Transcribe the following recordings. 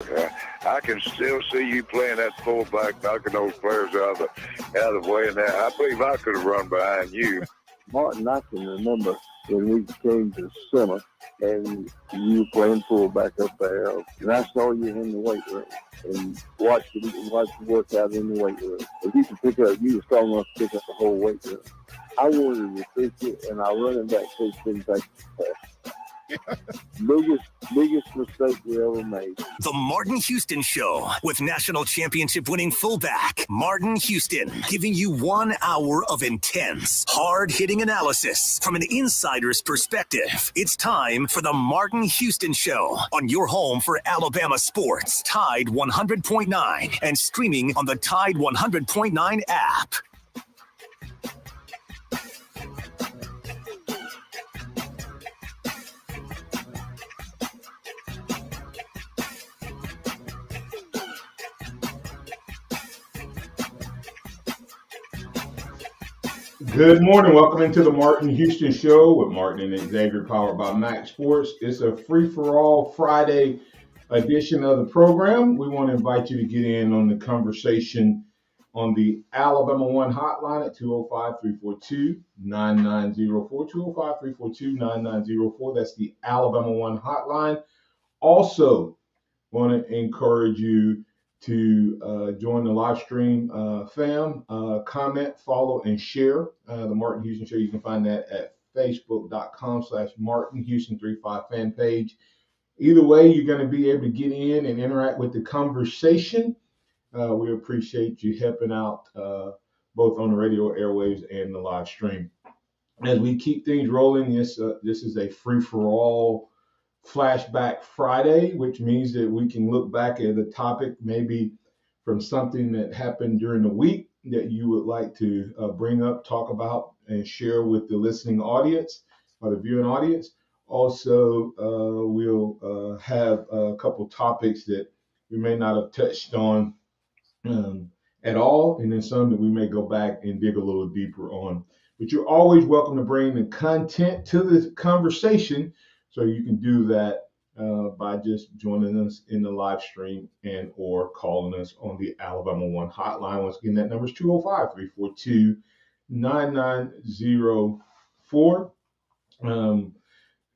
I can still see you playing that fullback, knocking those players out of the way. And that, I believe I could have run behind you. Martin, I can remember when we came to summer and you were playing fullback up there, and I saw you in the weight room and watched you work out in the weight room. If you were strong enough to pick up the whole weight room. I wanted to fix it, and our running back coach didn't take it. Biggest mistake we ever made. The Martin Houston Show with national championship winning fullback Martin Houston, giving you 1 hour of intense, hard-hitting analysis from an insider's perspective. It's time for the Martin Houston Show on your home for Alabama sports, Tide 100.9, and streaming on the Tide 100.9 app. Good morning. Welcome into the Martin Houston Show with Martin and Xavier, powered by MaX Sports. It's a free-for-all Friday edition of the program. We want to invite you to get in on the conversation on the Alabama One hotline at 205-342-9904, 205-342-9904. That's the Alabama One hotline. Also, want to encourage you to join the live stream fam, comment, follow, and share the Martin Houston Show. You can find that at facebook.com/Martin Houston 35 fan page. Either way, you're going to be able to get in and interact with the conversation. We appreciate you helping out both on the radio airwaves and the live stream. As we keep things rolling, this is a free-for-all Flashback Friday, which means that we can look back at a topic maybe from something that happened during the week that you would like to bring up, talk about, and share with the listening audience or the viewing audience. Also, we'll have a couple topics that we may not have touched on at all, and then some that we may go back and dig a little deeper on. But you're always welcome to bring the content to the conversation. So you can do that by just joining us in the live stream and or calling us on the Alabama One hotline. Once again, that number is 205-342-9904.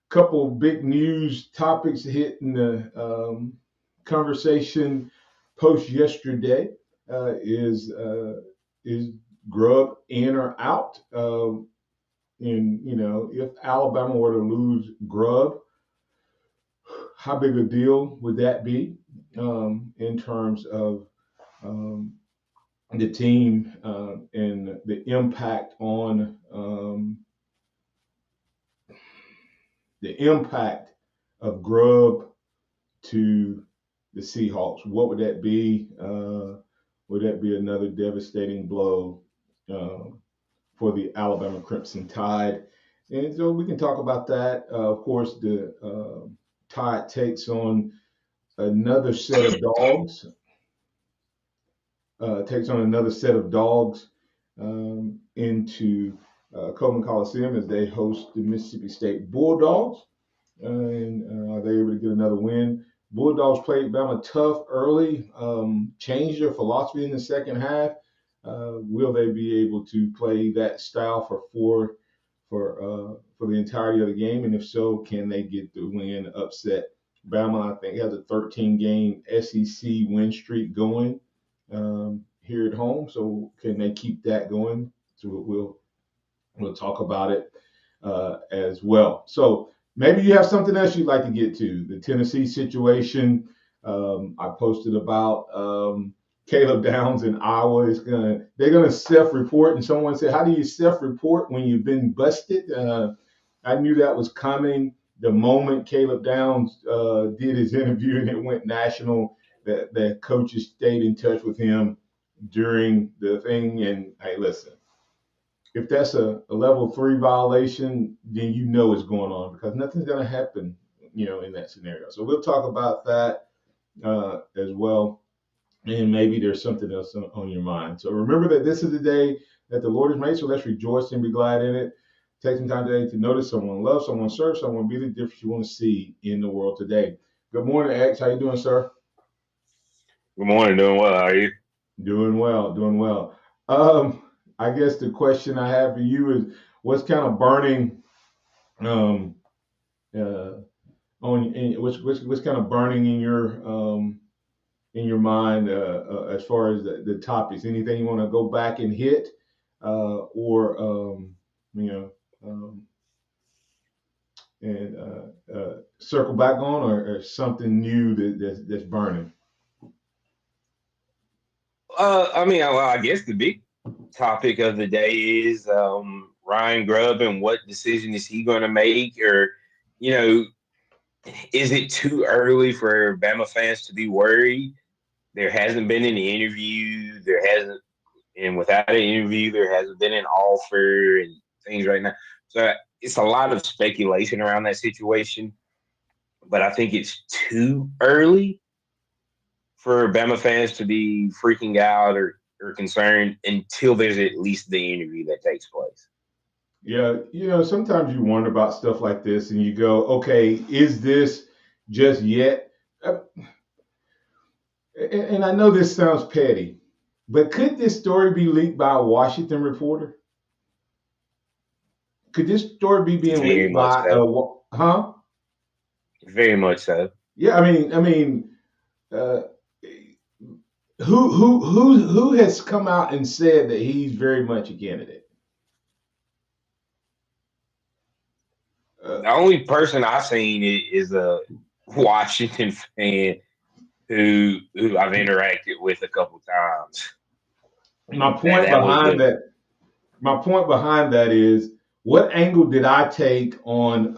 Couple big news topics hitting the conversation post yesterday is Grubb in or out? And, if Alabama were to lose Grubb, how big a deal would that be in terms of the team and the impact on the impact of Grubb to the Seahawks? What would that be? Would that be another devastating blow for the Alabama Crimson Tide? And so we can talk about that. Of course, the Tide takes on another set of Dawgs. Into Coleman Coliseum as they host the Mississippi State Bulldogs. And are they able to get another win? Bulldogs played Bama tough early, changed their philosophy in the second half. Will they be able to play that style for the entirety of the game? And if so, can they get the win, upset Bama? I think has a 13-game SEC win streak going here at home. So can they keep that going? So we'll talk about it as well. So maybe you have something else you'd like to get to. The Tennessee situation. I posted about Caleb Downs in Iowa. They're gonna self-report, and someone said, "How do you self-report when you've been busted?" I knew that was coming the moment Caleb Downs did his interview and it went national. That coaches stayed in touch with him during the thing. And hey, listen, if that's a level 3 violation, then you know what's going on, because nothing's gonna happen, in that scenario. So we'll talk about that as well. And maybe there's something else on your mind. So remember that this is the day that the Lord has made, so let's rejoice and be glad in it. Take some time today to notice someone, love someone, serve someone, be the difference you want to see in the world today. Good morning, X. How you doing, sir? Good morning. Doing well. How are you? Doing well, doing well. I guess the question I have for you is, what's kind of burning um, uh, what's kind of burning in your mind as far as the topics? Anything you want to go back and hit, or you know, um, and circle back on, or something new that's burning? I guess the big topic of the day is Ryan Grubb and what decision is he going to make, or you know, is it too early for Bama fans to be worried? There hasn't been an interview. There hasn't, and without an interview, there hasn't been an offer and things right now. So it's a lot of speculation around that situation. But I think it's too early for Bama fans to be freaking out or concerned until there's at least the interview that takes place. Yeah, sometimes you wonder about stuff like this, and you go, okay, is this just yet? Uh, and I know this sounds petty, but could this story be leaked by a Washington reporter? Could this story be being Very leaked much by so. huh? Very much so. Yeah, I mean, uh, who has come out and said that he's very much a candidate? Uh, The only person I've seen is a Washington fan who I've interacted with a couple times. my That point that was behind the that, my point behind that is, what angle did I take on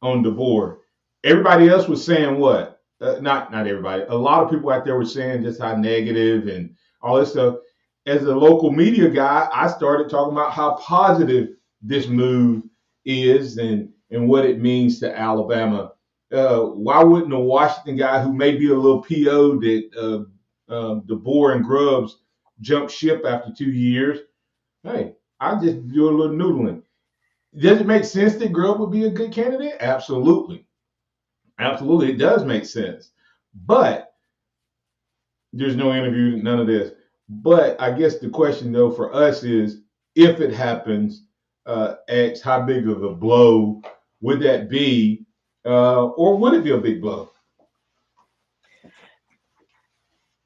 the board? Everybody else was saying what? Not everybody. A lot of people out there were saying just how negative and all this stuff. As a local media guy, I started talking about how positive this move is and what it means to Alabama. Why wouldn't a Washington guy who may be a little PO that DeBoer and Grubbs jumped ship after 2 years? Hey, I just do a little noodling. Does it make sense that Grubb would be a good candidate? Absolutely. Absolutely, it does make sense. But there's no interview, none of this. But I guess the question, though, for us is, if it happens, X, how big of a blow would that be? Or would it be a big blow?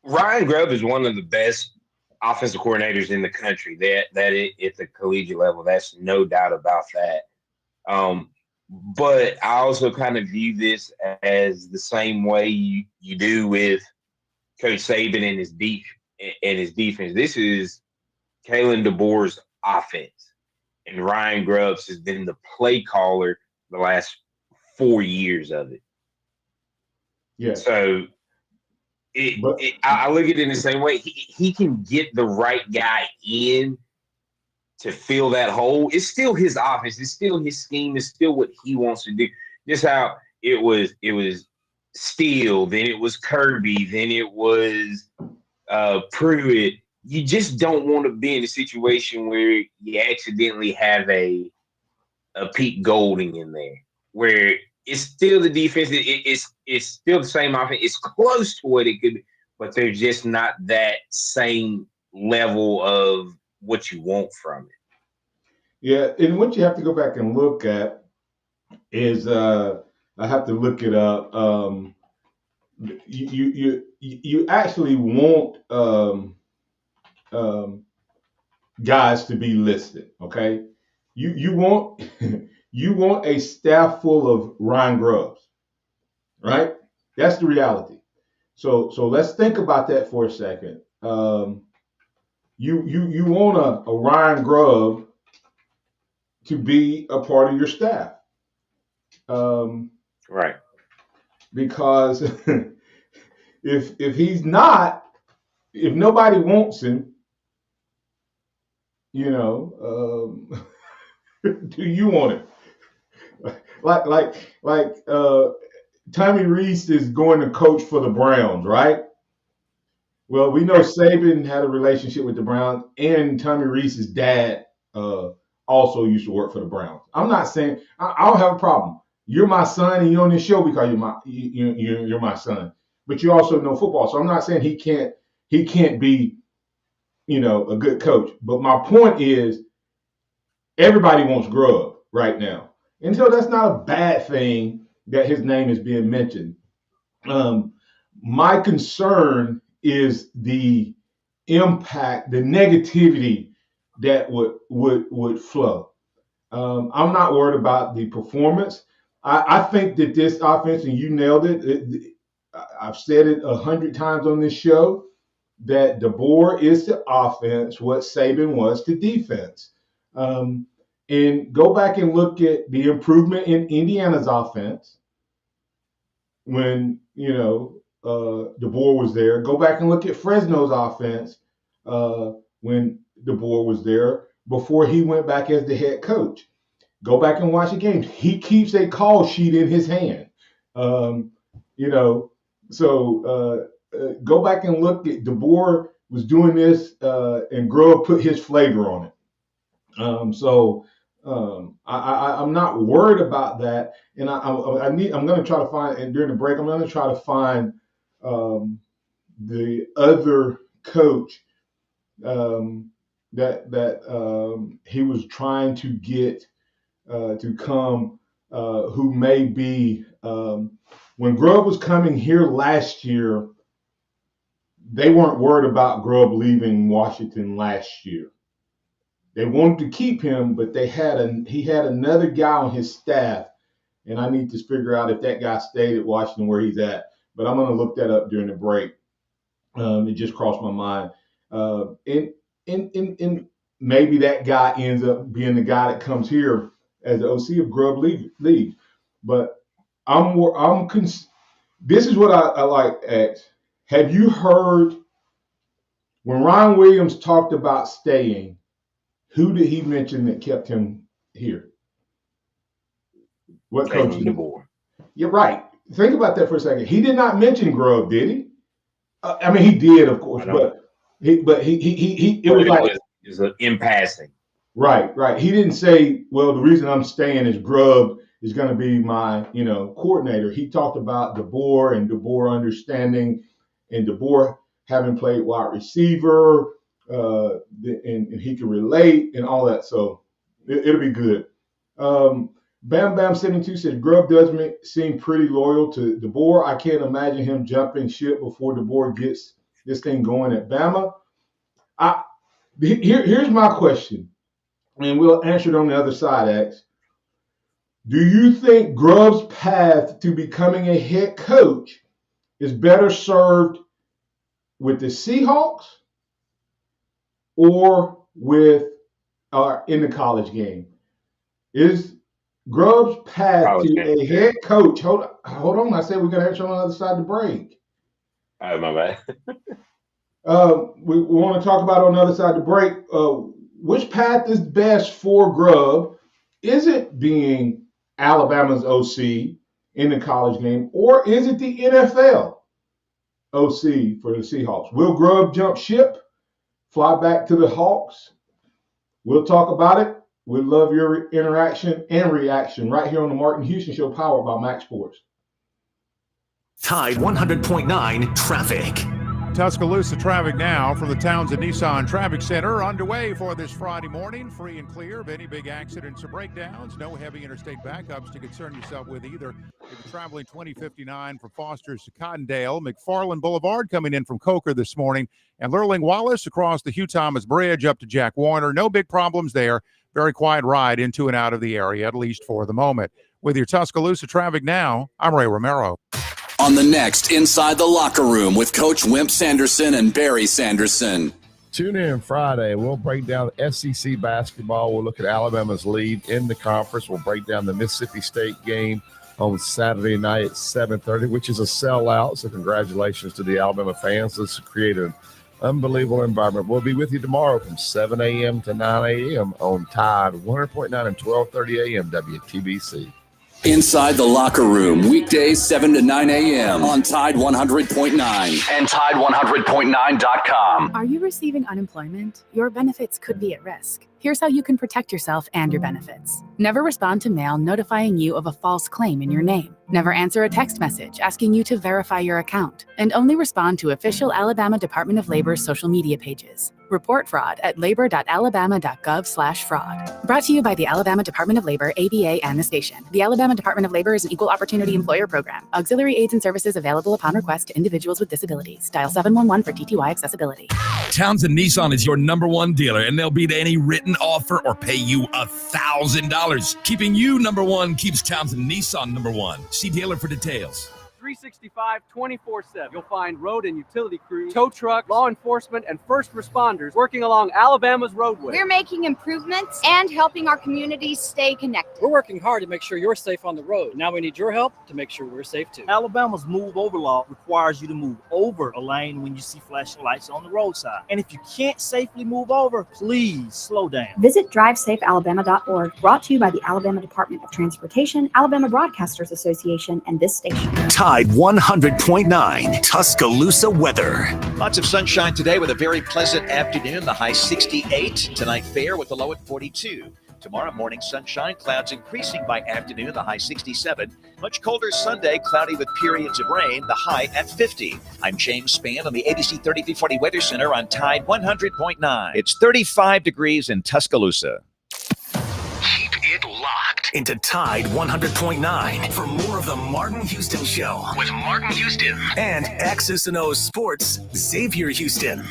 Ryan Grubb is one of the best offensive coordinators in the country. At the collegiate level, that's no doubt about that. Um, but I also kind of view this as the same way you do with Coach Saban and his defense. This is Kalen DeBoer's offense, and Ryan Grubbs has been the play caller the last 4 years of it. Yes. So But I look at it in the same way. He can get the right guy in to fill that hole. It's still his offense. It's still his scheme. It's still what he wants to do. Just how it was Steele, then it was Kirby, then it was Pruitt. You just don't want to be in a situation where you accidentally have a Pete Golding in there, where it's still the defense. It's still the same offense. It's close to what it could be, but they're just not that same level of what you want from it. yeah, and what you have to go back and look at is, I have to look it up. You actually want um, guys to be listed. Okay, you want you want a staff full of Ryan Grubbs, right? That's the reality. So let's think about that for a second. You want a Ryan Grubb to be a part of your staff, um, Right. because if he's not, if nobody wants him, do you want him? Like Tommy Reese is going to coach for the Browns, right? Well, we know Saban had a relationship with the Browns, and Tommy Reese's dad also used to work for the Browns. I'm not saying I don't have a problem. You're my son, and you're on this show because you're my son. but you also know football. So I'm not saying he can't be, a good coach. But my point is, everybody wants Grubb right now. And so that's not a bad thing that his name is being mentioned. My concern is the impact, the negativity that would flow. I'm not worried about the performance. I think that this offense, and you nailed it, I've said it 100 times on this show, that DeBoer is to offense what Saban was to defense. And go back and look at the improvement in Indiana's offense when, DeBoer was there. Go back and look at Fresno's offense when DeBoer was there before he went back as the head coach. Go back and watch the games. He keeps a call sheet in his hand. Go back and look at DeBoer was doing this, and Grubb put his flavor on it. I'm not worried about that, and I'm going to try to find, and during the break, I'm going to try to find the other coach that he was trying to get to come, who may be. When Grubb was coming here last year, they weren't worried about Grubb leaving Washington last year. They wanted to keep him, but he had another guy on his staff, and I need to figure out if that guy stayed at Washington where he's at. But I'm going to look that up during the break. It just crossed my mind. And maybe that guy ends up being the guy that comes here as the OC of Grubb leaves. But this is what I like, X. Have you heard when Ron Williams talked about staying, who did he mention that kept him here? What coach? DeBoer. You're right. Think about that for a second. He did not mention Grubb, did he? He did, of course, but it was like it's in passing. Right. He didn't say, well, the reason I'm staying is Grubb is going to be my, coordinator. He talked about DeBoer and DeBoer understanding, and DeBoer having played wide receiver, and he can relate and all that. So it'll be good. Bam Bam 72 says Grubb does seem pretty loyal to DeBoer. I can't imagine him jumping ship before DeBoer gets this thing going at Bama. Here's my question, and we'll answer it on the other side, X. Do you think Grubb's path to becoming a head coach is better served with the Seahawks or in the college game? Is Grubb's path to a head coach? Hold on. I said we're going to answer on the other side of the break. All right, my bad. We want to talk about on the other side of the break. Which path is best for Grubb? Is it being Alabama's OC in the college game, or is it the NFL OC for the Seahawks? Will Grubb jump ship, fly back to the Hawks? We'll talk about it. We'd love your interaction and reaction right here on the Martin Houston Show, powered by MaX Sports. Tide 100.9 traffic. Tuscaloosa traffic now from the Townsend Nissan Traffic Center underway for this Friday morning. Free and clear of any big accidents or breakdowns. No heavy interstate backups to concern yourself with either. If you're traveling 2059 from Foster's to Cottondale, McFarland Boulevard coming in from Coker this morning, and Lurling Wallace across the Hugh Thomas Bridge up to Jack Warner. No big problems there. Very quiet ride into and out of the area, at least for the moment. With your Tuscaloosa traffic now, I'm Ray Romero. On the next Inside the Locker Room with Coach Wimp Sanderson and Barry Sanderson. Tune in Friday. We'll break down SEC basketball. We'll look at Alabama's lead in the conference. We'll break down the Mississippi State game on Saturday night at 7:30, which is a sellout. So congratulations to the Alabama fans. This created an unbelievable environment. We'll be with you tomorrow from 7 a.m. to 9 a.m. on Tide 100.9 and 1230 a.m. WTBC. Inside the Locker Room, weekdays 7 to 9 a.m. on Tide 100.9 and Tide100.9.com. Are you receiving unemployment? Your benefits could be at risk. Here's how you can protect yourself and your benefits. Never respond to mail notifying you of a false claim in your name. Never answer a text message asking you to verify your account. And only respond to official Alabama Department of Labor's social media pages. Report fraud at labor.alabama.gov/fraud. Brought to you by the Alabama Department of Labor, ABA, and the station. The Alabama Department of Labor is an equal opportunity employer program. Auxiliary aids and services available upon request to individuals with disabilities. Dial 711 for TTY accessibility. Townsend Nissan is your #1 dealer, and they'll beat any written offer or pay you $1,000. Keeping you #1 keeps Townsend Nissan #1. See dealer for details. 365, 24/7. You'll find road and utility crews, tow trucks, law enforcement, and first responders working along Alabama's roadways. We're making improvements and helping our communities stay connected. We're working hard to make sure you're safe on the road. Now we need your help to make sure we're safe too. Alabama's move over law requires you to move over a lane when you see flashing lights on the roadside. And if you can't safely move over, please slow down. Visit drivesafealabama.org. Brought to you by the Alabama Department of Transportation, Alabama Broadcasters Association, and this station. Tide 100.9 Tuscaloosa weather. Lots of sunshine today with a very pleasant afternoon. The high 68. Tonight fair with the low at 42. Tomorrow morning sunshine, clouds increasing by afternoon, the high 67. Much colder Sunday, cloudy with periods of rain, the high at 50. I'm James Spann on the ABC 3340 Weather Center on Tide 100.9. It's 35 degrees in Tuscaloosa. Keep it locked into Tide 100.9 for more of the Martin Houston Show with Martin Houston and X's and O's Sports Xavier Houston.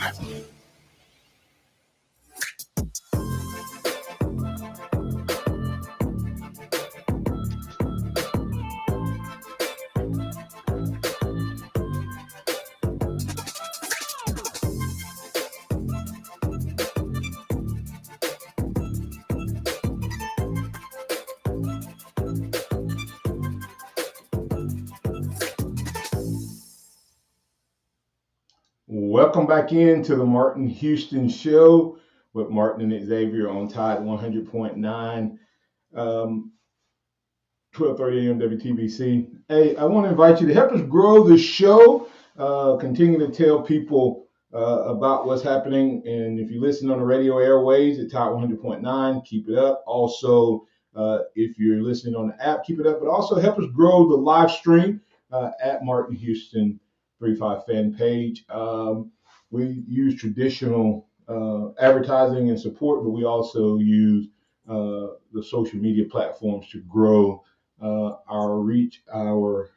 Welcome back into the Martin Houston Show with Martin and Xavier on Tide 100.9, 12:30 a.m. WTBC. Hey, I want to invite you to help us grow the show. Continue to tell people about what's happening. And if you listen on the radio airways at Tide 100.9, keep it up. Also, if you're listening on the app, keep it up. But also help us grow the live stream at Martin Houston 35 fan page. We use traditional advertising and support, but we also use the social media platforms to grow our reach, our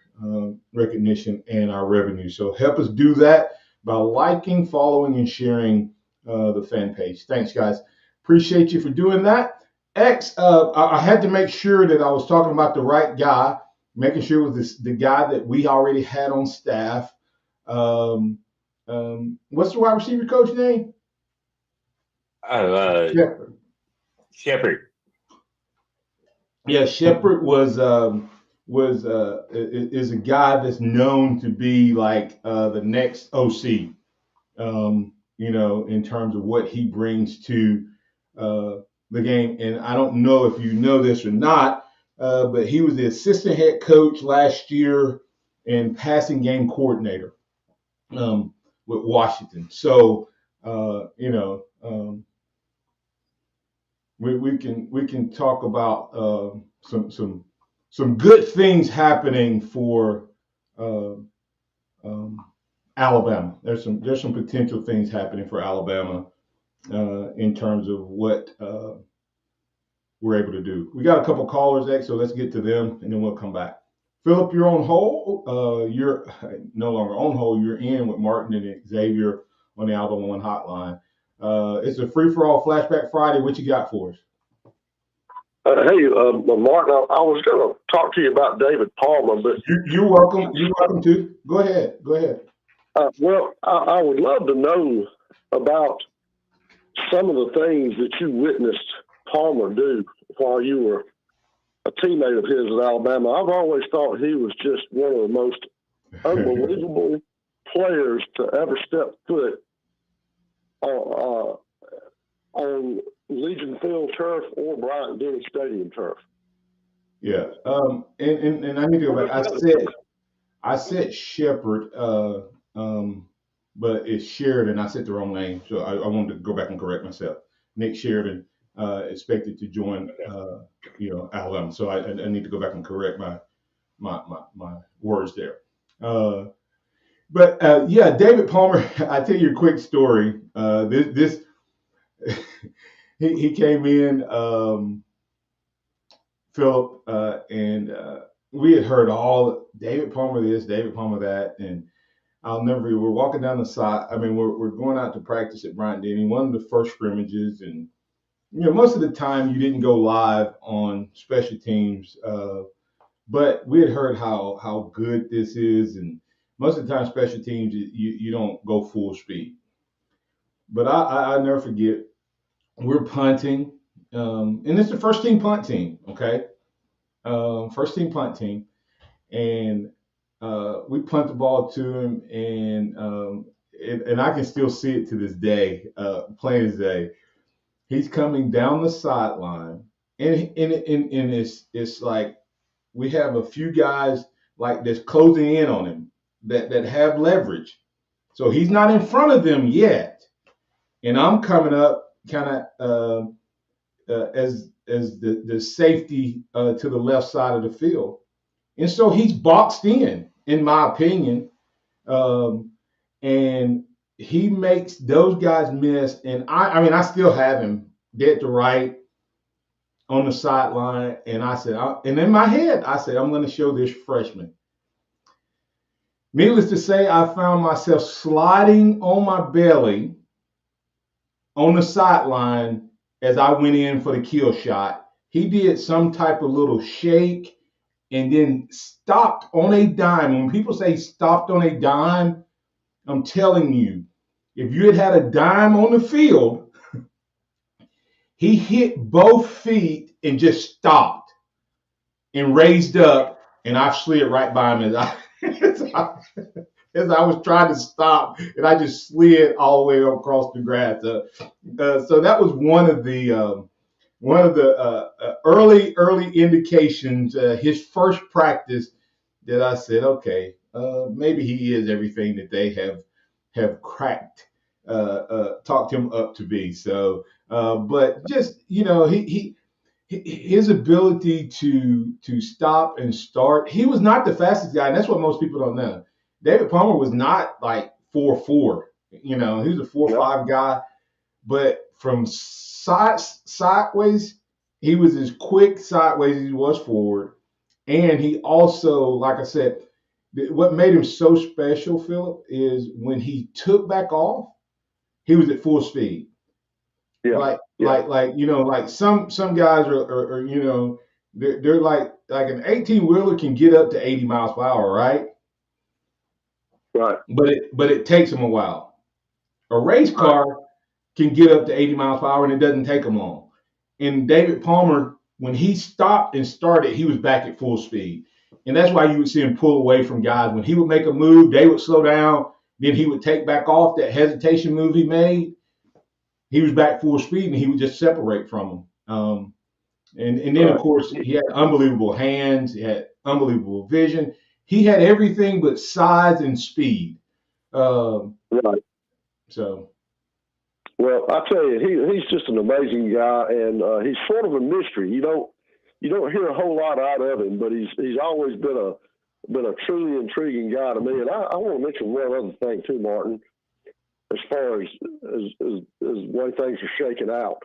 recognition, and our revenue. So help us do that by liking, following, and sharing the fan page. Thanks, guys. Appreciate you for doing that. X, I had to make sure that I was talking about the right guy, making sure it was the guy that we already had on staff. What's the wide receiver coach name? Shepard. Yeah, Shepard is a guy that's known to be like the next OC. In terms of what he brings to the game. And I don't know if you know this or not, but he was the assistant head coach last year and passing game coordinator with Washington. So, we can talk about some good things happening for Alabama. There's some potential things happening for Alabama in terms of what we're able to do. We got a couple callers, X, so let's get to them and then we'll come back. Phillip, you're on hold. You're no longer on hold. You're in with Martin and Xavier on the Alabama One hotline. It's a free-for-all Flashback Friday. What you got for us? Hey, Martin, I was going to talk to you about David Palmer, but you're welcome. You're welcome to. Go ahead. Well, I would love to know about some of the things that you witnessed Palmer do while you were a teammate of his at Alabama. I've always thought he was just one of the most unbelievable players to ever step foot on Legion Field turf or Bryant-Denny Stadium turf. Yeah, and I need to go back. I said Shepard, but it's Sheridan. I said the wrong name, so I wanted to go back and correct myself. Nick Sheridan expected to join, Alabama. So I need to go back and correct my words there. But David Palmer. I tell you a quick story. This he came in, Phillip, and we had heard all David Palmer this, David Palmer that, and I'll never. We're walking down the side. I mean, we're going out to practice at Bryant-Denny, one of the first scrimmages, and most of the time you didn't go live on special teams, but we had heard how good this is, and most of the time special teams you don't go full speed. But I never forget, we're punting, and it's the first team punt team, okay, first team punt team, and we punt the ball to him, and I can still see it to this day, plain as day. He's coming down the sideline, and it's like we have a few guys like that's closing in on him that have leverage. So he's not in front of them yet, and I'm coming up kind of as the safety to the left side of the field, and so he's boxed in my opinion, and he makes those guys miss, and I mean, I still have him dead to right on the sideline, and I said, and in my head, I said, I'm going to show this freshman. Needless to say, I found myself sliding on my belly on the sideline as I went in for the kill shot. He did some type of little shake and then stopped on a dime. When people say stopped on a dime, I'm telling you, if you had a dime on the field, he hit both feet and just stopped and raised up, and I slid right by him as I was trying to stop, and I just slid all the way across the grass. So that was one of the early indications. His first practice that I said, okay, maybe he is everything that they have cracked, talked him up to be. So, but just his ability to stop and start. He was not the fastest guy, and that's what most people don't know. David Palmer was not like 4.4. He was a 4.5 guy, but from sideways, he was as quick sideways as he was forward. And he also, like I said, what made him so special, Phillip, is when he took back off, he was at full speed. Yeah. Like some guys are they're like an 18-wheeler can get up to 80 miles per hour, right? Right. But it takes them a while. A race car can get up to 80 miles per hour and it doesn't take them long. And David Palmer, when he stopped and started, he was back at full speed. And that's why you would see him pull away from guys. When he would make a move, they would slow down. Then he would take back off that hesitation move he made. He was back full speed, and he would just separate from them. And then, of course, he had unbelievable hands. He had unbelievable vision. He had everything but size and speed. Right. So. Well, I tell you, he's just an amazing guy, and he's sort of a mystery. You don't hear a whole lot out of him, but he's always been a truly intriguing guy to me. And I want to mention one other thing too, Martin, as far as way things are shaking out.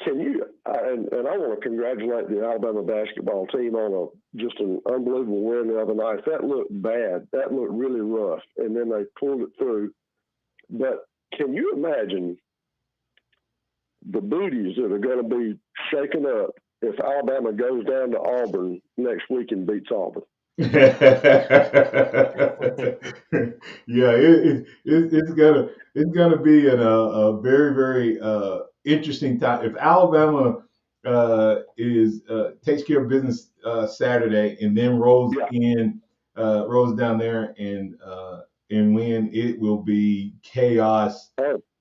Can you? And I want to congratulate the Alabama basketball team on just an unbelievable win the other night. That looked bad. That looked really rough, and then they pulled it through. But can you imagine the booties that are going to be shaken up if Alabama goes down to Auburn next week and beats Auburn? Yeah, it's gonna be a very, very interesting time. If Alabama takes care of business Saturday and then rolls down there and win, it will be chaos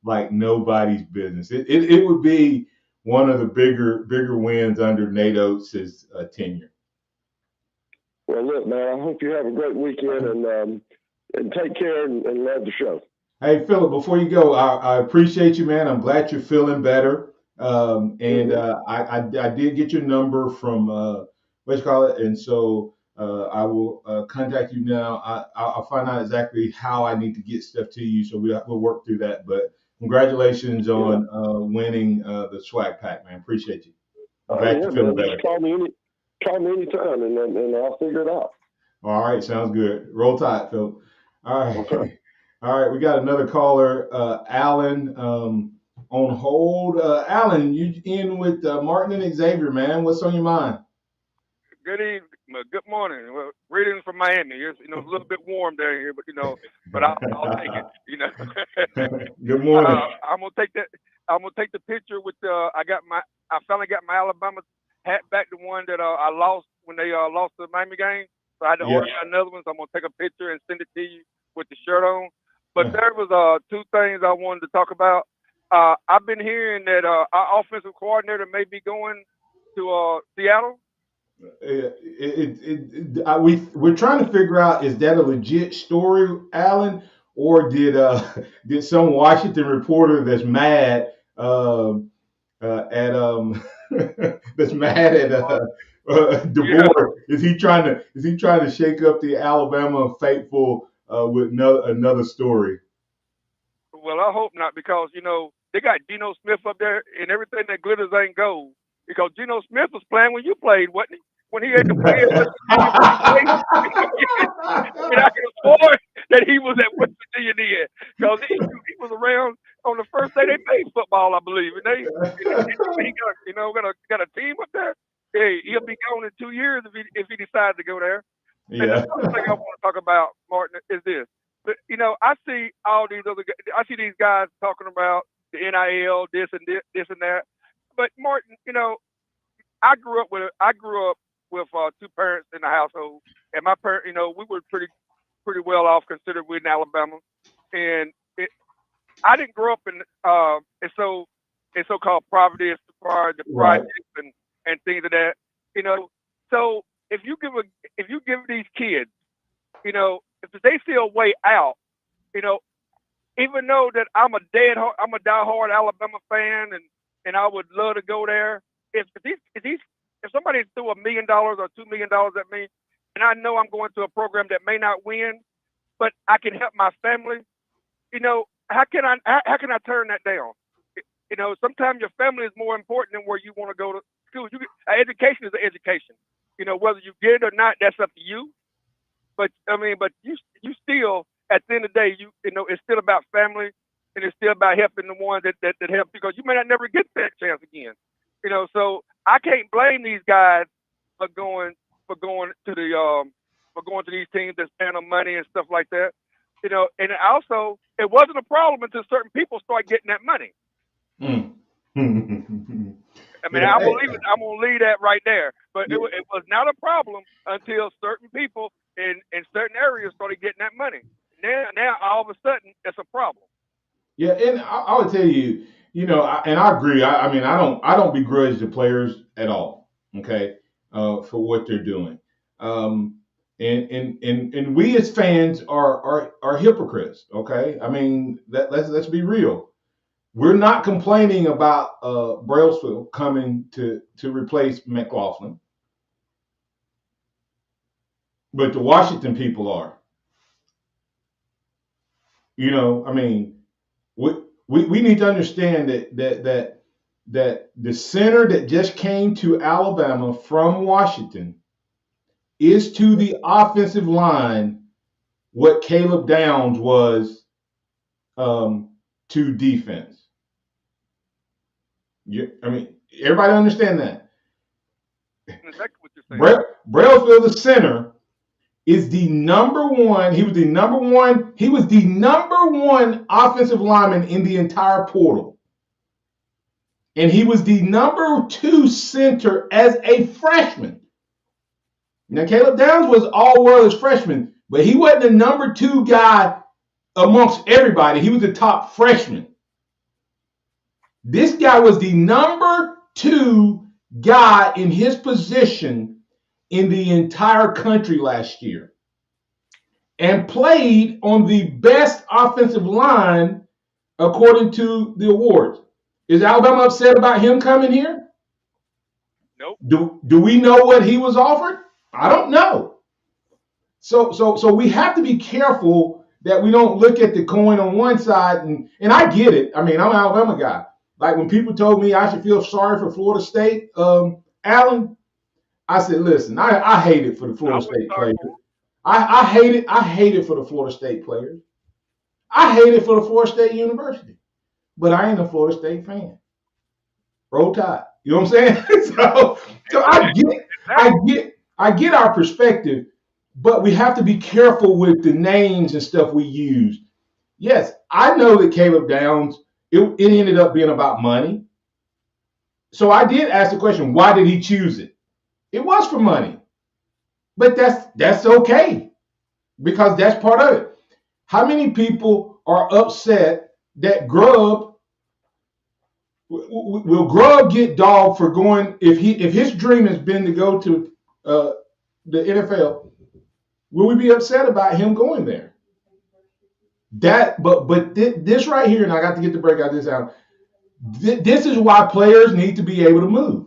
like nobody's business. It would be one of the bigger wins under Nate Oates' tenure. Well, look, man, I hope you have a great weekend and take care and love the show. Hey, Phillip, before you go, I appreciate you, man. I'm glad you're feeling better. I did get your number from what you call it, and so I will contact you now. I'll find out exactly how I need to get stuff to you, so we'll work through that. But congratulations on winning the swag pack, man. Appreciate you. Glad you're feeling better. Just call me anytime, and I'll figure it out. All right, sounds good. Roll Tide, Phil. All right. Okay. All right, we got another caller, Alan, on hold. Alan, you in with Martin and Xavier, man. What's on your mind? Good evening. Good morning. Well, greetings from Miami. It's a little bit warm down here, but but I'll take it. Good morning. I'm gonna take the picture with I finally got my Alabama hat back, the one that I lost when they lost the Miami game. So I had to order another one. So I'm gonna take a picture and send it to you with the shirt on. But there was two things I wanted to talk about. I've been hearing that our offensive coordinator may be going to Seattle. We're trying to figure out, is that a legit story, Alan, or did some Washington reporter that's mad that's mad at DeBoer? Is he trying to shake up the Alabama faithful with another story? Well, I hope not, because they got Geno Smith up there, and everything that glitters ain't gold. Because Geno Smith was playing when you played, wasn't he? When he had to play, and I can afford that he was at West Virginia then, because he was around on the first day they played football, I believe, and he got a team up there. Hey, he'll be gone in 2 years if he decides to go there. Yeah. And the other thing I want to talk about, Martin, is this. But, I see all these I see these guys talking about the NIL, this and that. But Martin, I grew up with two parents in the household, and my parents, we were pretty well off considered we in Alabama, and I didn't grow up in so-called Providence, the projects and things of that, So if you give these kids, if they see a way out, even though that I'm a diehard Alabama fan, and I would love to go there. If somebody threw $1 million or $2 million at me, and I know I'm going to a program that may not win, but I can help my family, how can I turn that down? Sometimes your family is more important than where you want to go to school. Education is an education. Whether you get it or not, that's up to you. But you still, at the end of the day, it's still about family, and it's still about helping the ones that help you, because you may not never get that chance again. So I can't blame these guys for going to these teams that spend them money and stuff like that. And also it wasn't a problem until certain people start getting that money. I'm gonna leave that right there. But it was not a problem until certain people in certain areas started getting that money. Now all of a sudden it's a problem. Yeah, and I would tell you, and I agree. I don't begrudge the players at all, okay, for what they're doing. And we as fans are hypocrites, okay? Let's be real. We're not complaining about Brailsford coming to replace McLaughlin, but the Washington people are. We need to understand that the center that just came to Alabama from Washington is to the offensive line what Caleb Downs was to defense. Everybody understand that. Exactly what you're saying. Brailsford, the center, is the number one. He was the number one. He was the number one offensive lineman in the entire portal. And he was the number 2 center as a freshman. Now, Caleb Downs was all-world as freshman, but he wasn't the number 2 guy amongst everybody. He was the top freshman. This guy was the number 2 guy in his position in the entire country last year, and played on the best offensive line according to the awards. Is Alabama upset about him coming here? Nope. Do we know what he was offered? I don't know. So we have to be careful that we don't look at the coin on one side, and I get it. I mean, I'm an Alabama guy. Like when people told me I should feel sorry for Florida State, Allen, I said, listen, I hate it for the Florida State players. I hate it. I hate it for the Florida State players. I hate it for the Florida State University. But I ain't a Florida State fan. Roll Tide. You know what I'm saying? so I get our perspective, but we have to be careful with the names and stuff we use. Yes, I know that Caleb Downs, it ended up being about money. So I did ask the question, why did he choose it? It was for money. But that's okay, because that's part of it. How many people are upset that Grubb will Grubb get dogged for going, if his dream has been to go to the NFL, will we be upset about him going there? But this right here, and I got to get the break out of this out. This is why players need to be able to move.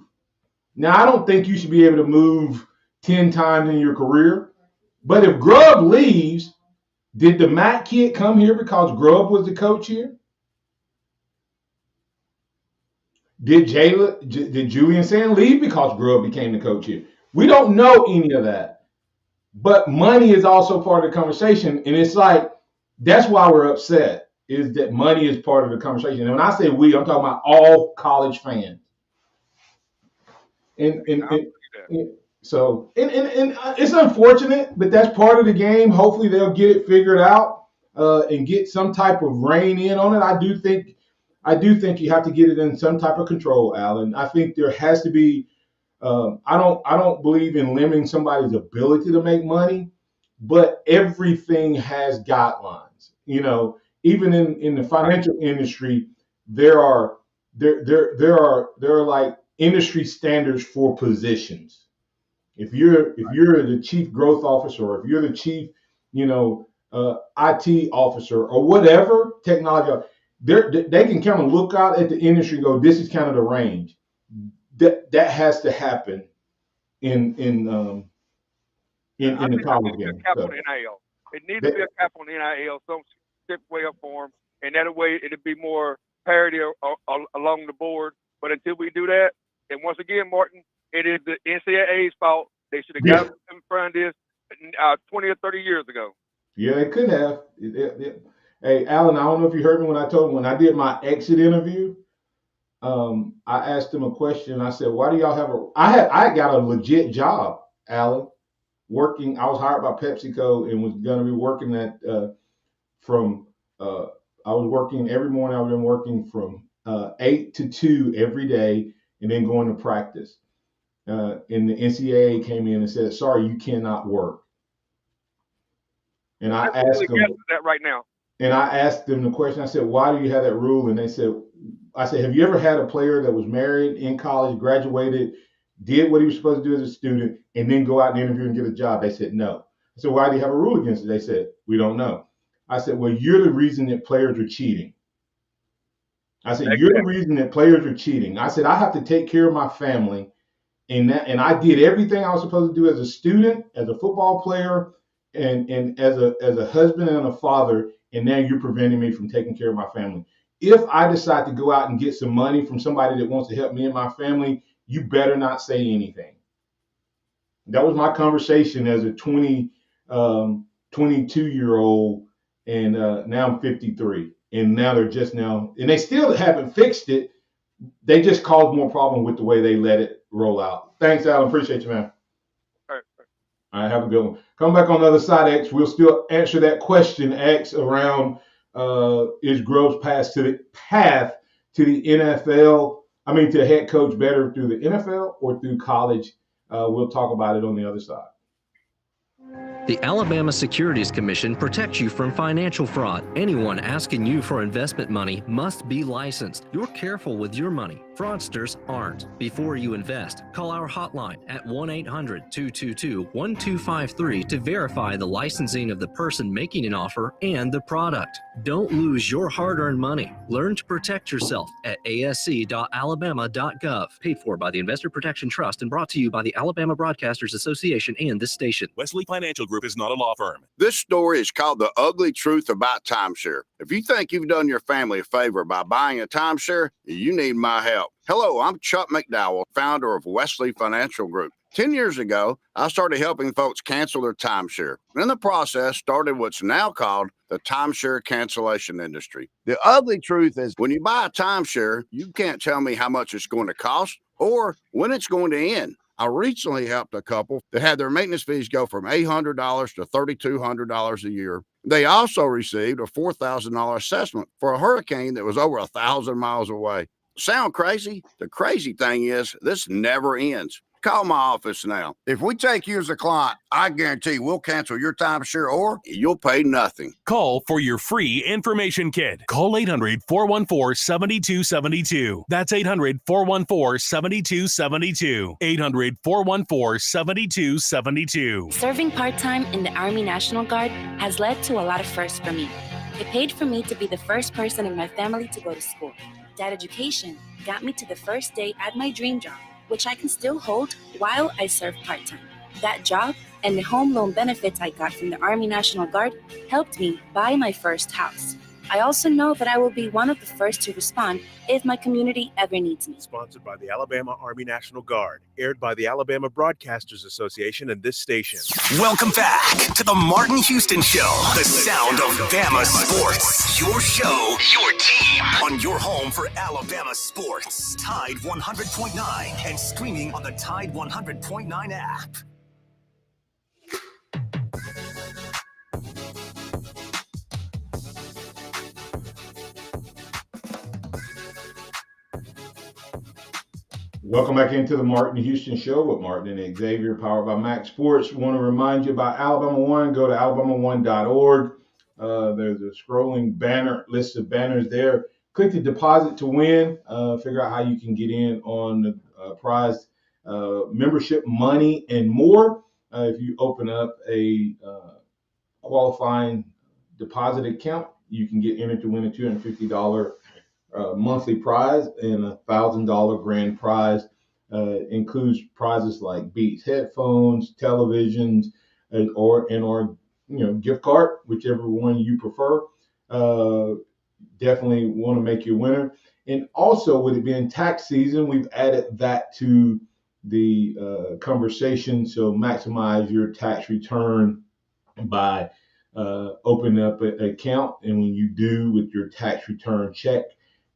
Now, I don't think you should be able to move 10 times in your career, but if Grubb leaves, did the Mac kid come here because Grubb was the coach here? Did Julian Sand leave because Grubb became the coach here? We don't know any of that. But money is also part of the conversation. And it's like, that's why we're upset, is that money is part of the conversation. And when I say we, I'm talking about all college fans. And so it's unfortunate, but that's part of the game. Hopefully they'll get it figured out and get some type of rein in on it. I do think you have to get it in some type of control, Alan. I think there has to be. I don't believe in limiting somebody's ability to make money, but everything has guidelines. You know, even in the financial industry, there are like industry standards for positions. If you're the chief growth officer, or if you're the chief, IT officer, or whatever technology, they can kind of look out at the industry and go, this is kind of the range. That has to happen in the college game. It needs to be a cap on NIL, some step way up for them, and that way it'll be more parity along the board. But until we do that, and once again, Martin, it is the NCAA's fault. They should have got in front of this 20 or 30 years ago. Yeah, they could have. Hey, Alan, I don't know if you heard me when I did my exit interview. I asked them a question. I said, why do y'all have I got a legit job, Alan, working. I was hired by PepsiCo and was going to be working I was working every morning. I've been working from 8 to 2 every day and then going to practice. And the NCAA came in and said, sorry, you cannot work. And I asked them that right now. And I asked them the question. I said, why do you have that rule? And I said, have you ever had a player that was married in college, graduated, did what he was supposed to do as a student, and then go out and interview and get a job? They said, no. I said, why do you have a rule against it? They said, we don't know. I said, well, you're the reason that players are cheating. I said, you're the reason that players are cheating. I said, I have to take care of my family. And I did everything I was supposed to do as a student, as a football player, and as a husband and a father. And now you're preventing me from taking care of my family. If I decide to go out and get some money from somebody that wants to help me and my family, you better not say anything. That was my conversation as a 22-year-old, and now I'm 53. And now and they still haven't fixed it. They just caused more problem with the way they let it roll out. Thanks, Alan. Appreciate you, man. All right, have a good one. Come back on the other side, X. We'll still answer that question, X, around is Grubb's path to the NFL, to head coach better through the NFL or through college? We'll talk about it on the other side. The Alabama Securities Commission protects you from financial fraud. Anyone asking you for investment money must be licensed. You're careful with your money. Fraudsters aren't. Before you invest, call our hotline at 1-800-222-1253 to verify the licensing of the person making an offer and the product. Don't lose your hard-earned money. Learn to protect yourself at asc.alabama.gov. Paid for by the Investor Protection Trust and brought to you by the Alabama Broadcasters Association and this station. Wesley Financial Group is not a law firm. This story is called The Ugly Truth About Timeshare. If you think you've done your family a favor by buying a timeshare, you need my help. Hello, I'm Chuck McDowell, founder of Wesley Financial Group. 10 years ago, I started helping folks cancel their timeshare. In the process, started what's now called the timeshare cancellation industry. The ugly truth is when you buy a timeshare, you can't tell me how much it's going to cost or when it's going to end. I recently helped a couple that had their maintenance fees go from $800 to $3,200 a year. They also received a $4,000 assessment for a hurricane that was over 1,000 miles away. Sound crazy? The crazy thing is this never ends. Call my office now. If we take you as a client, I guarantee we'll cancel your timeshare or you'll pay nothing. Call for your free information kit. Call 800-414-7272. That's 800-414-7272. 800-414-7272. Serving part-time in the Army National Guard has led to a lot of firsts for me. It paid for me to be the first person in my family to go to school. That education got me to the first day at my dream job, which I can still hold while I serve part-time. That job and the home loan benefits I got from the Army National Guard helped me buy my first house. I also know that I will be one of the first to respond if my community ever needs me. Sponsored by the Alabama Army National Guard, aired by the Alabama Broadcasters Association and this station. Welcome back to the Martin Houston Show, the sound of Bama sports. Your show, your team, on your home for Alabama sports. Tide 100.9 and streaming on the Tide 100.9 app. Welcome back into the Martin Houston Show with Martin and Xavier, powered by MaX Sports. We want to remind you about Alabama One. Go to alabama1.org. There's a scrolling banner, list of banners there. Click the deposit to win. Figure out how you can get in on the prize membership, money, and more. If you open up a qualifying deposit account, you can get entered to win a $250 monthly prize and a $1,000 grand prize. Includes prizes like Beats headphones, televisions, or gift card, whichever one you prefer. Definitely want to make you a winner. And also, with it being tax season, we've added that to the conversation. So maximize your tax return by opening up an account, and when you do with your tax return check,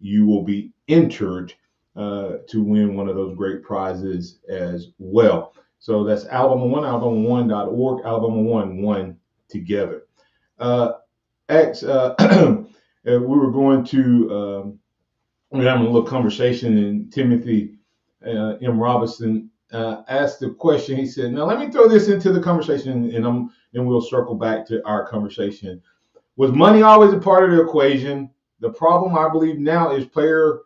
you will be entered to win one of those great prizes as well. So that's Alabama One, alabama1.org, Alabama One together. X, we were going to, we're having a little conversation, and Timothy M. Robinson asked the question. He said, now let me throw this into the conversation, and we'll circle back to our conversation. Was money always a part of the equation? The problem, I believe, now is players,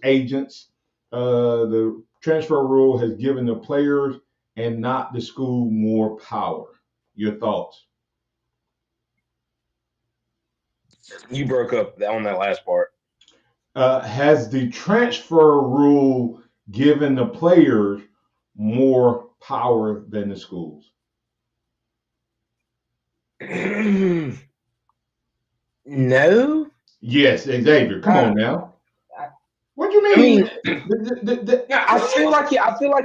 agents. The transfer rule has given the players and not the school more power. Your thoughts? You broke up on that last part. Has the transfer rule given the players more power than the schools? No. Yes, Xavier. Come on now. What do you mean? I feel like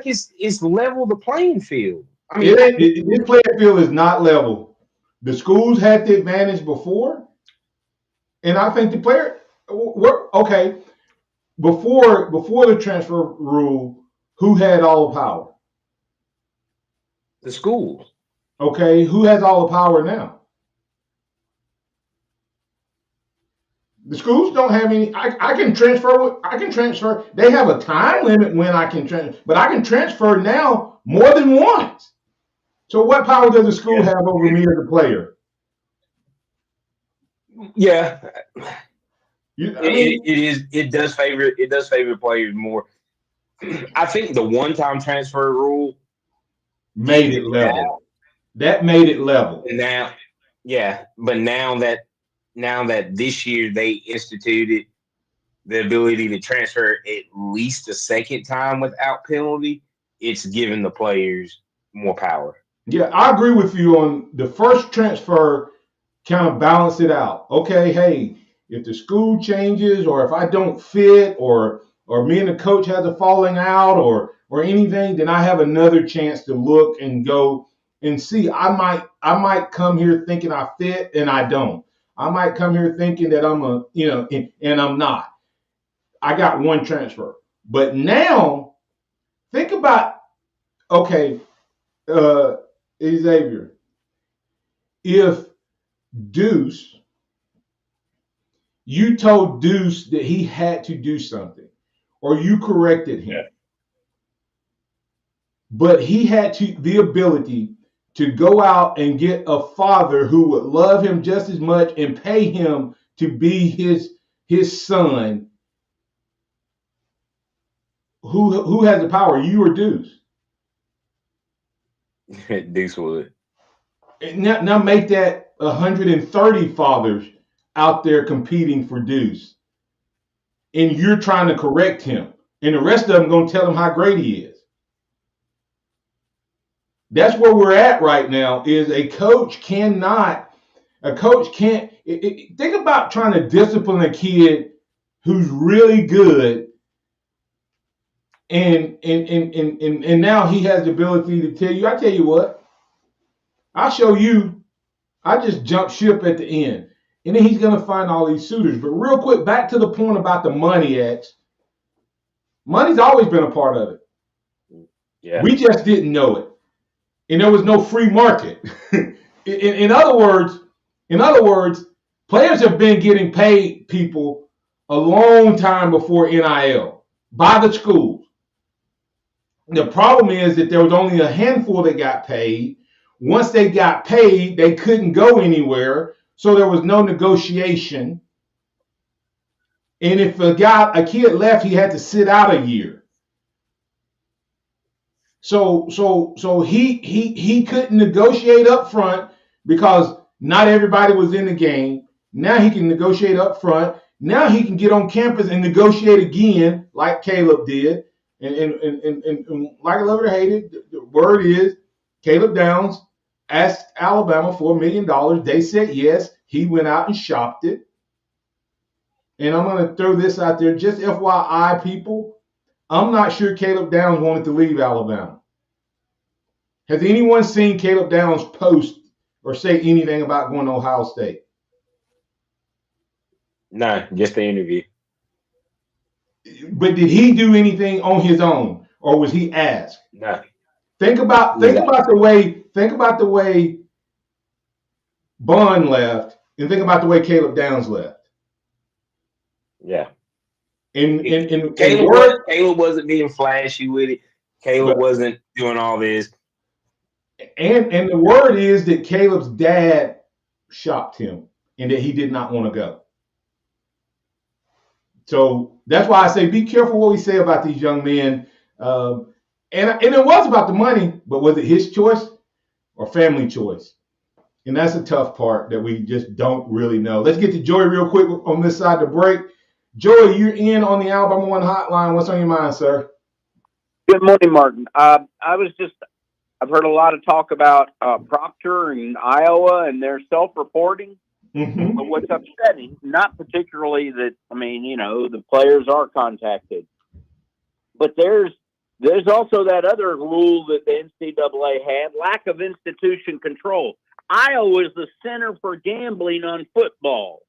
it's level the playing field. This playing field is not level. The schools had the advantage before, and I think the player. Okay, before the transfer rule, who had all the power? The schools. Okay, who has all the power now? The schools don't have any. I can transfer. They have a time limit when I can transfer, but I can transfer now more than once. So what power does the school have over me as a player? Yeah. It does favor players more. I think the one-time transfer rule made it level. That made it level. And but now that this year they instituted the ability to transfer at least a second time without penalty, it's giving the players more power. Yeah, I agree with you on the first transfer. Kind of balance it out. Okay, hey, if the school changes, or if I don't fit, or me and the coach has a falling out, or anything, then I have another chance to look and go and see. I might come here thinking I fit and I don't. I might come here thinking that I'm and I'm not. I got one transfer. But now think about, okay, Xavier, if Deuce, you told Deuce that he had to do something, or you corrected him, but he had the ability to go out and get a father who would love him just as much and pay him to be his son. Who has the power, you or Deuce? Deuce would. Now make that 130 fathers out there competing for Deuce, and you're trying to correct him, and the rest of them going to tell him how great he is. That's where we're at right now. Is a coach can't think about trying to discipline a kid who's really good, and now he has the ability to tell you, I tell you what, I'll show you. I just jumped ship at the end. And then he's going to find all these suitors. But real quick, back to the point about the money, X. Money's always been a part of it. Yeah. We just didn't know it. And there was no free market. In other words, players have been getting paid, people, a long time before NIL by the schools. The problem is that there was only a handful that got paid. Once they got paid, they couldn't go anywhere, so there was no negotiation. And if a kid left, he had to sit out a year. So he couldn't negotiate up front because not everybody was in the game. Now he can negotiate up front. Now he can get on campus and negotiate again, like Caleb did. And like I love it or hate it, the word is Caleb Downs asked Alabama for $1 million. They said yes. He went out and shopped it. And I'm going to throw this out there. Just FYI, people, I'm not sure Caleb Downs wanted to leave Alabama. Has anyone seen Caleb Downs post or say anything about going to Ohio State? No, just the interview. But did he do anything on his own, or was he asked? No. Think about the way Bond left, and think about the way Caleb Downs left. Yeah. And Caleb wasn't being flashy with it. Caleb wasn't doing all this. And the word is that Caleb's dad shopped him and that he did not want to go. So that's why I say be careful what we say about these young men. And it was about the money, but was it his choice or family choice? And that's a tough part that we just don't really know. Let's get to Joey real quick on this side to break. Joey, you're in on the Alabama One hotline. What's on your mind, sir? Good morning, Martin. I've heard a lot of talk about Proctor and Iowa and their self-reporting. Mm-hmm. But what's upsetting, not particularly that, the players are contacted, but there's also that other rule that the NCAA had, lack of institution control. Iowa is the center for gambling on football.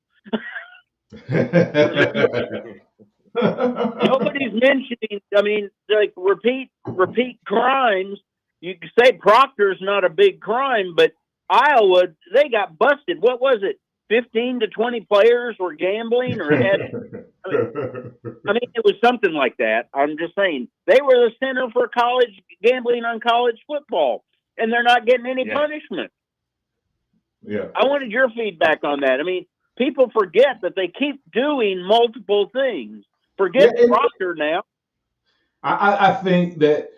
Nobody's mentioning, repeat crimes. You can say Proctor's not a big crime, but Iowa, they got busted. What was it? 15 to 20 players were gambling or had, it was something like that. I'm just saying they were the center for gambling on college football, and they're not getting any punishment. Yeah. I wanted your feedback on that. people forget that they keep doing multiple things. Forget Proctor now. I think that.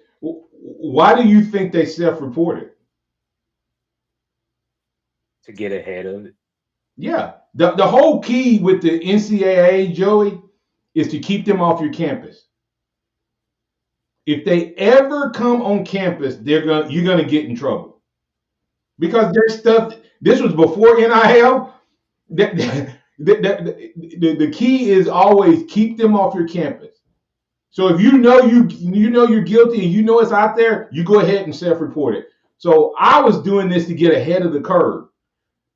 Why do you think they self-reported? To get ahead of it. Yeah. The whole key with the NCAA, Joey, is to keep them off your campus. If they ever come on campus, you're gonna get in trouble. Because there's stuff. This was before NIL. The key is always keep them off your campus. So if you know you're guilty and you know it's out there, you go ahead and self-report it. So I was doing this to get ahead of the curve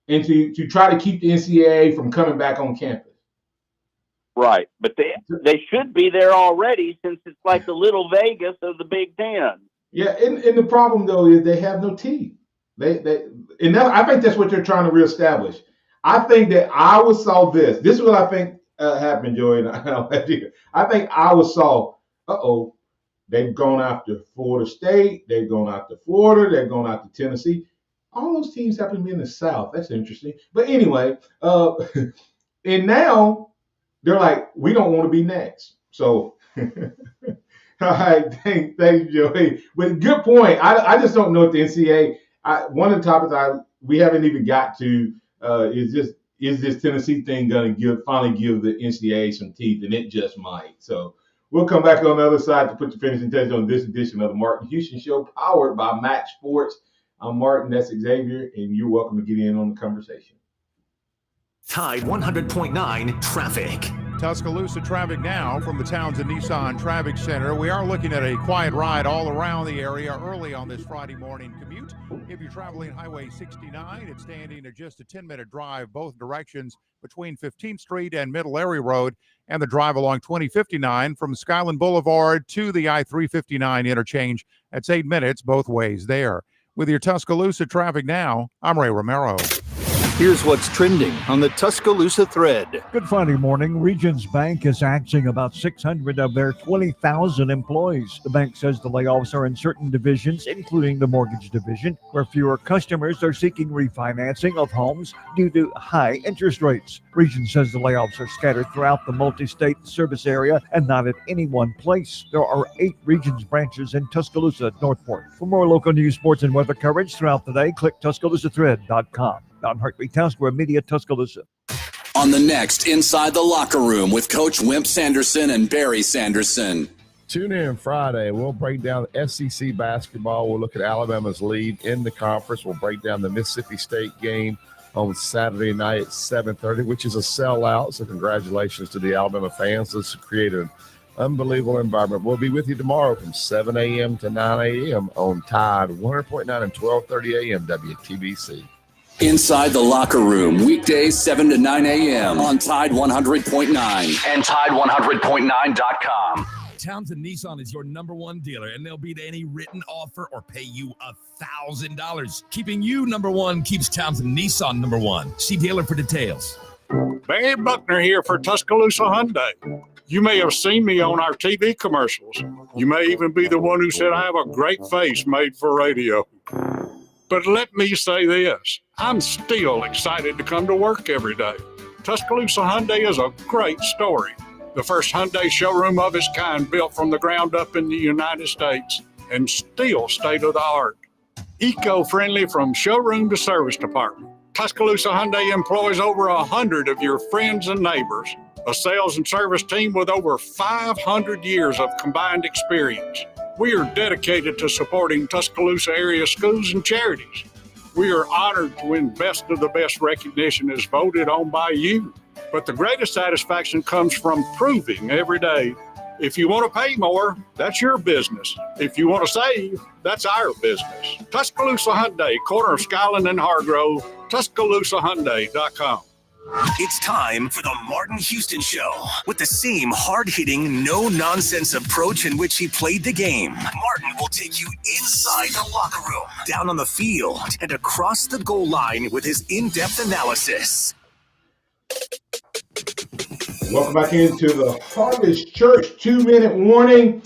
and to try to keep the NCAA from coming back on campus. Right, but they should be there already since it's like the little Vegas of the Big Ten. Yeah, and the problem though is they have no teeth. I think that's what they're trying to reestablish. I think that Iowa saw this. This is what I think happened, Joey. I think Iowa saw, they've gone after Florida State, they've gone after Florida, they've gone after Tennessee. All those teams happen to be in the South. That's interesting. But anyway, and now they're like, we don't want to be next. So, all right, thanks, Joey. But good point. I just don't know if the NCAA. One of the topics we haven't even got to is this Tennessee thing going to finally give the NCAA some teeth, and it just might. So we'll come back on the other side to put the finishing touch on this edition of the Martin Houston Show, powered by MaX Sports. I'm Martin, that's Xavier, and you're welcome to get in on the conversation. Tide 100.9 traffic. Tuscaloosa traffic now from the Townsend Nissan Traffic Center. We are looking at a quiet ride all around the area early on this Friday morning commute. If you're traveling Highway 69, it's standing at just a 10-minute drive both directions between 15th Street and Middle Area Road, and the drive along 2059 from Skyland Boulevard to the I-359 interchange. That's 8 minutes both ways there. With your Tuscaloosa traffic now, I'm Ray Romero. Here's what's trending on the Tuscaloosa thread. Good Friday morning. Regions Bank is axing about 600 of their 20,000 employees. The bank says the layoffs are in certain divisions, including the mortgage division, where fewer customers are seeking refinancing of homes due to high interest rates. Regions says the layoffs are scattered throughout the multi-state service area and not at any one place. There are 8 Regions branches in Tuscaloosa, Northport. For more local news, sports, and weather coverage throughout the day, click TuscaloosaThread.com. I'm Hartley Townsquare Media, Tuscaloosa. On the next Inside the Locker Room with Coach Wimp Sanderson and Barry Sanderson. Tune in Friday. We'll break down SEC basketball. We'll look at Alabama's lead in the conference. We'll break down the Mississippi State game on Saturday night at 7:30, which is a sellout. So congratulations to the Alabama fans. This created an unbelievable environment. We'll be with you tomorrow from 7 a.m. to 9 a.m. on Tide 100.9 and 12:30 a.m. WTBC. Inside the Locker Room, weekdays 7 to 9 a.m. on Tide 100.9 and Tide100.9.com. Townsend Nissan is your #1 dealer, and they'll beat any written offer or pay you $1,000. Keeping you #1 keeps Townsend Nissan #1. See dealer for details. Barry Buckner here for Tuscaloosa Hyundai. You may have seen me on our TV commercials. You may even be the one who said I have a great face made for radio. But let me say this, I'm still excited to come to work every day. Tuscaloosa Hyundai is a great story. The first Hyundai showroom of its kind built from the ground up in the United States and still state-of-the-art. Eco-friendly from showroom to service department. Tuscaloosa Hyundai employs over 100 of your friends and neighbors. A sales and service team with over 500 years of combined experience. We are dedicated to supporting Tuscaloosa area schools and charities. We are honored to win Best of the Best recognition as voted on by you. But the greatest satisfaction comes from proving every day, if you want to pay more, that's your business. If you want to save, that's our business. Tuscaloosa Hyundai, corner of Skyland and Hargrove, TuscaloosaHyundai.com. It's time for the Martin Houston Show. With the same hard-hitting, no-nonsense approach in which he played the game, Martin will take you inside the locker room, down on the field, and across the goal line with his in-depth analysis. Welcome back into the Harvest Church 2-minute warning.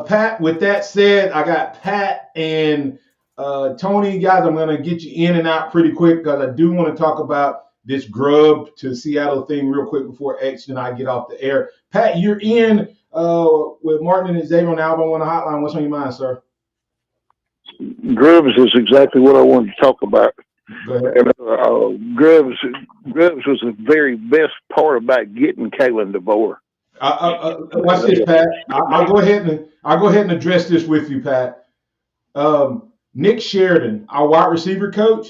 Pat, with that said, I got Pat and Tony. Guys, I'm going to get you in and out pretty quick because I do want to talk about this Grubb to Seattle thing real quick before X and I get off the air. Pat, you're in with Martin and Xavier on Alabama on the hotline. What's on your mind, sir? Grubbs is exactly what I wanted to talk about. Go ahead. And, Grubbs was the very best part about getting Kalen DeVore. Watch this, Pat. I'll go ahead and address this with you, Pat. Nick Sheridan, our wide receiver coach,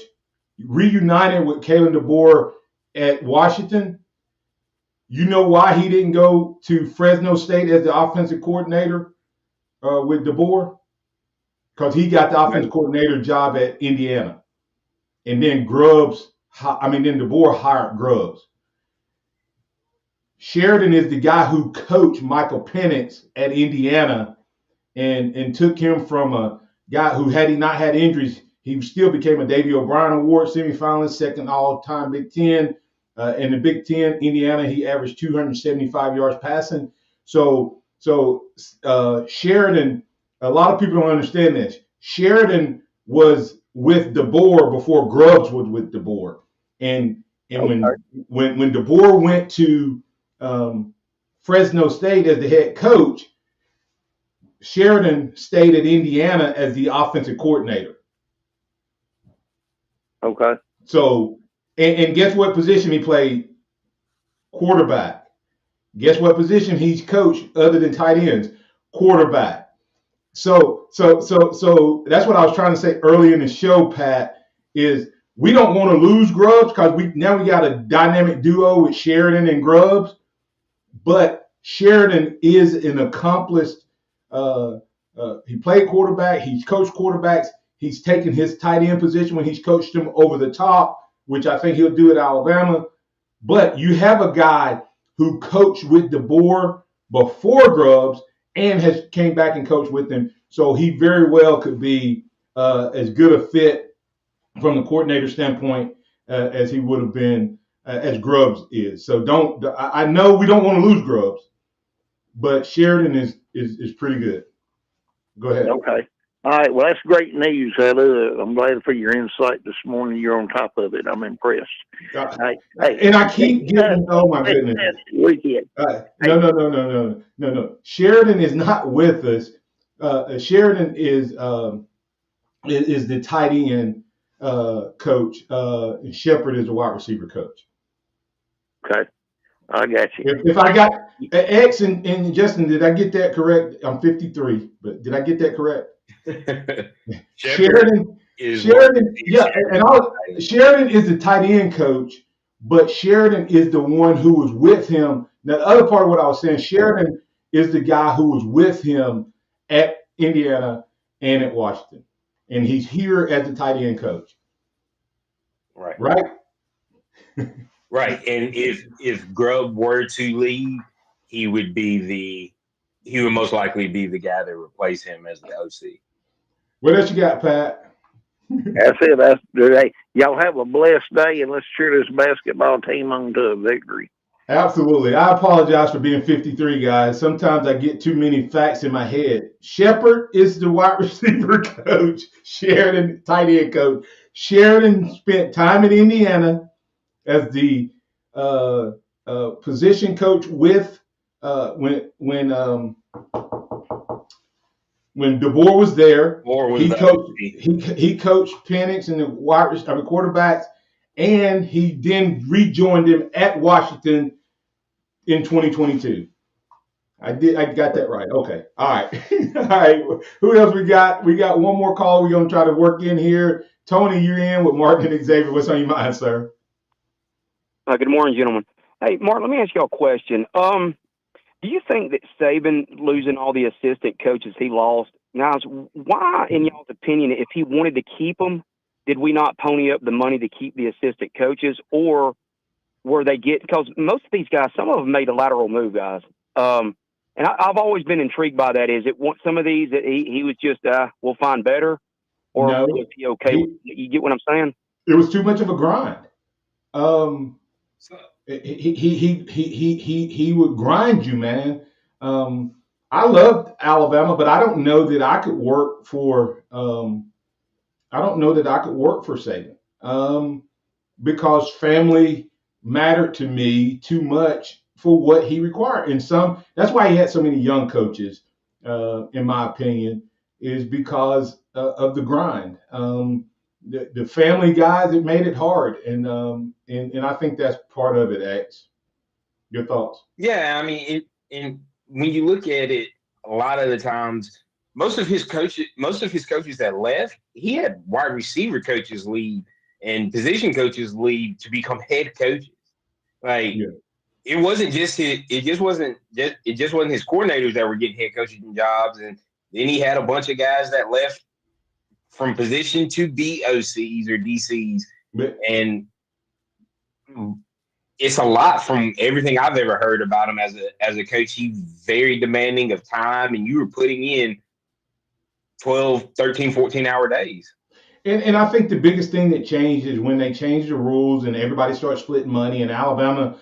reunited with Kalen DeVore at Washington. You know why he didn't go to Fresno State as the offensive coordinator with DeVore? Because he got the offensive coordinator job at Indiana. And then DeVore hired Grubbs. Sheridan is the guy who coached Michael Penix at Indiana and took him from a guy who, had he not had injuries, he still became a Davey O'Brien Award semifinalist, second all-time Big Ten. In the Big Ten, Indiana, he averaged 275 yards passing. So Sheridan, a lot of people don't understand this. Sheridan was with DeVore before Grubbs was with DeVore. And when DeVore went to Fresno State as the head coach, Sheridan stayed at Indiana as the offensive coordinator. Okay. So, and guess what position he played? Quarterback. Guess what position he's coached other than tight ends? Quarterback. So that's what I was trying to say early in the show, Pat, is we don't want to lose Grubbs because we got a dynamic duo with Sheridan and Grubbs, but Sheridan is an accomplished he played quarterback, he's coached quarterbacks, he's taken his tight end position when he's coached them over the top, which I think he'll do at Alabama. But you have a guy who coached with DeVore before Grubbs and has came back and coached with him. So he very well could be as good a fit from the coordinator standpoint as he would have been as Grubbs is. So I know we don't want to lose Grubbs, but Sheridan is pretty good. Go ahead. Okay. All right. Well, that's great news, Heather. I'm glad for your insight this morning. You're on top of it. I'm impressed. Hey, and I keep getting. Oh my goodness. No. Sheridan is not with us. Sheridan is the tight end coach. And Shepard is the wide receiver coach. Okay. I got you. If I got X and Justin, did I get that correct? I'm 53, but did I get that correct? Sheridan is the tight end coach, but Sheridan is the one who was with him. Now, the other part of what I was saying, Sheridan is the guy who was with him at Indiana and at Washington, and he's here as the tight end coach. Right. Right. And if Grubb were to leave, he would most likely be the guy that replace him as the OC. What else you got, Pat? That's it. Hey, y'all have a blessed day, and let's cheer this basketball team on to a victory. Absolutely. I apologize for being 53, guys. Sometimes I get too many facts in my head. Shepard is the wide receiver coach. Sheridan, tight end coach. Sheridan spent time in Indiana as the position coach with when DeVore was there. He coached Penix and the quarterbacks, and he then rejoined him at Washington in 2022. I got that right. Okay. All right. All right. Who else we got? We got one more call we're going to try to work in here. Tony, you're in with Martin and Xavier. What's on your mind, sir? Good morning, gentlemen. Hey, Mark, let me ask you a question. Do you think that Saban losing all the assistant coaches he lost, guys, why, in y'all's opinion, if he wanted to keep them, did we not pony up the money to keep the assistant coaches, or were they because most of these guys, some of them made a lateral move, guys. And I've always been intrigued by that. Is it some of these that he was just, we'll find better, or was he okay? You get what I'm saying? It was too much of a grind. He would grind you, man. I loved Alabama, but I don't know that I could work for Saban. Because family mattered to me too much for what he required. And that's why he had so many young coaches, in my opinion, is because of the grind. The family guys, it made it hard. And I think that's part of it, X. Your thoughts? Yeah, I mean, and when you look at it, a lot of the times, most of his coaches that left, he had wide receiver coaches leave and position coaches leave to become head coaches. Like it wasn't just his his coordinators that were getting head coaching jobs, and then he had a bunch of guys that left from position to be OCs or DCs, and it's a lot from everything I've ever heard about him as a coach. He's very demanding of time, and you were putting in 12, 13, 14-hour days. And I think the biggest thing that changed is when they changed the rules and everybody started splitting money, and Alabama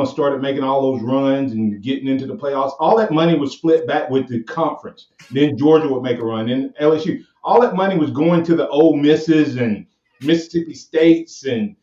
started making all those runs and getting into the playoffs. All that money was split back with the conference. Then Georgia would make a run. Then LSU. All that money was going to the Ole Misses and Mississippi States and,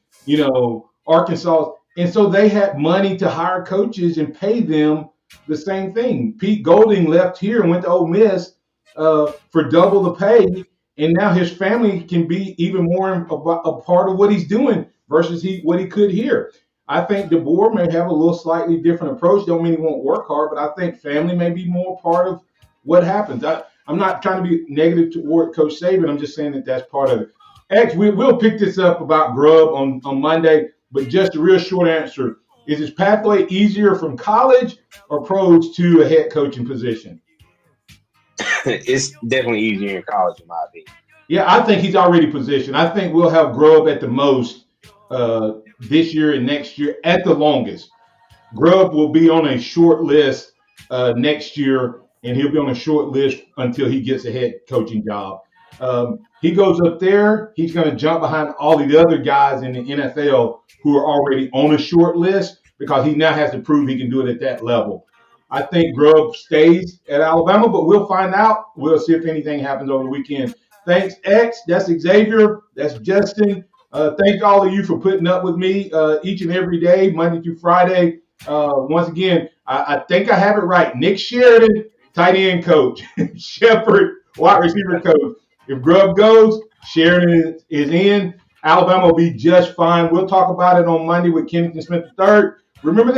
Arkansas. And so they had money to hire coaches and pay them the same thing. Pete Golding left here and went to Ole Miss for double the pay. And now his family can be even more a part of what he's doing versus what he could here. I think DeBoer may have a little slightly different approach. Don't mean he won't work hard, but I think family may be more part of what happens. I'm not trying to be negative toward Coach Saban. I'm just saying that that's part of it. X, we'll pick this up about Grubb on Monday, but just a real short answer. Is his pathway easier from college or pros to a head coaching position? It's definitely easier in college, in my opinion. Yeah, I think he's already positioned. I think we'll have Grubb at the most this year and next year at the longest. Grubb will be on a short list next year, and he'll be on a short list until he gets a head coaching job. He goes up there, he's going to jump behind all the other guys in the NFL who are already on a short list because he now has to prove he can do it at that level. I think Grubb stays at Alabama, but we'll find out. We'll see if anything happens over the weekend. Thanks, X. That's Xavier. That's Justin. Thank all of you for putting up with me each and every day, Monday through Friday. Once again, I think I have it right. Nick Sheridan, tight end coach. Shepard, wide receiver coach. If Grubb goes, Sheridan is in. Alabama will be just fine. We'll talk about it on Monday with Kennington Smith III. Remember